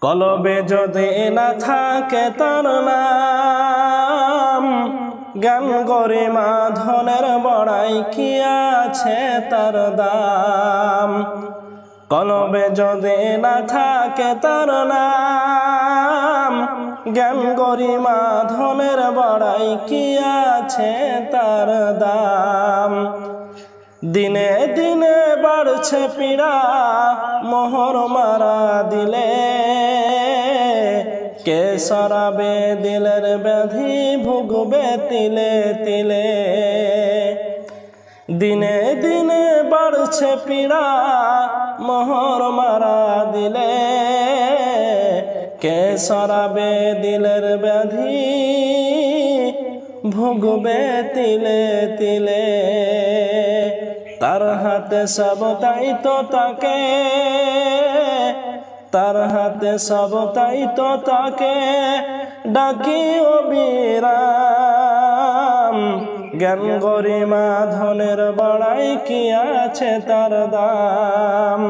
কলবে যদি না থাকে তার নাম, জ্ঞান গরিমা ধনের বড়াই কি আছে তার দাম। কলবে যদি না থাকে তার নাম, জ্ঞান গরিমা ধনের বড়াই কি আছে তার দাম। দিনে দিনে বাড়ছে পীড়া, মোহর মারা দিলে কে সরাবে দিলের ব্যাধি, ভুগবে তিলে তিলে। দিনে দিনে বাড়ছে পীড়া, মোহর মারা দিলে কে সরাবে দিলের ব্যাধি, ভুগবে তিলে তিলে। তার হাতে সব তাই তো তাকে, তার হাতে সব তাই তো তাকে ডাকি অবিরাম। জ্ঞান গরিমা ধনের বড়াই কি আছে তার দাম।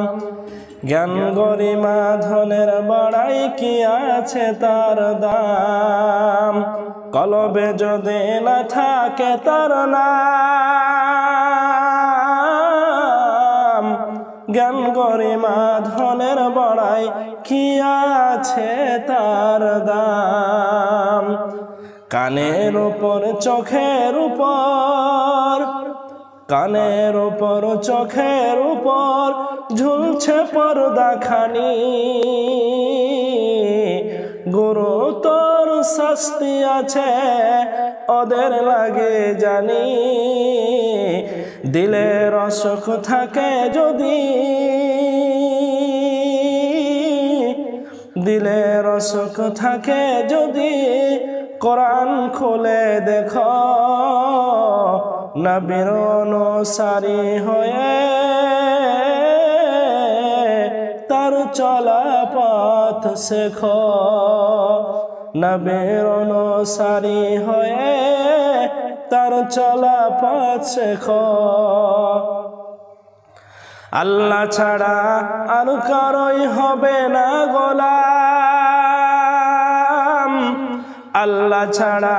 জ্ঞান গরিমা ধনের বড়াই কি আছে তার দাম। কলবে যদি না থাকে তার নাম, জ্ঞান গরিমা ধনের বড়াই কি আছে তার দাম। কানের উপর চোখের উপর, কানের উপর চোখের উপর ঝুলছে পর্দা খানি, গুরুতর শাস্তি আছে ওদের লাগে জানি। দিলের অসুখ থাকে যদি, দিলের অসুখ থাকে যদি কোরআন খুলে দেখো, নবীর অনুসারী হয়ে তার চলা পথ শেখো। নবীর অনুসারী হয়ে তার চলা পথ শেখো। আল্লাহ ছাড়া আর কারোই হবে না গোলাম, আল্লাহ ছাড়া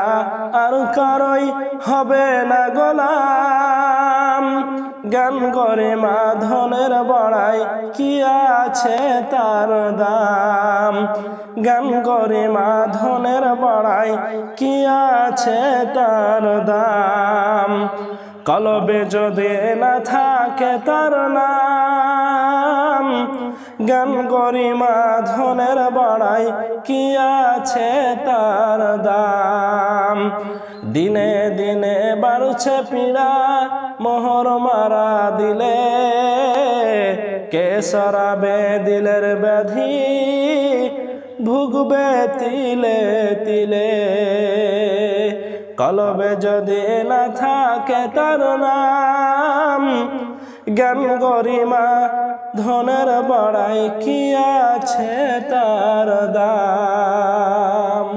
আর কারোই হবে না গোলাম। জ্ঞান গরিমা ধনের বড়াই কি আছে তার দাম। জ্ঞান গরিমা ধনের বড়াই কি আছে তার দাম। কলবে যদি না থাকে তার নাম, জ্ঞান গরিমা ধনের বড়াই কি আছে তার দাম। দিনে দিনে বাড়ছে পীড়া, মোহর মারা দিলে কে সরাবে দিলের ব্যাধি, ভুগবে তিলে তিলে। কলবে যদি না থাকে তার নাম, জ্ঞান গরিমা ধনের বড়াই কি আছে তার দাম।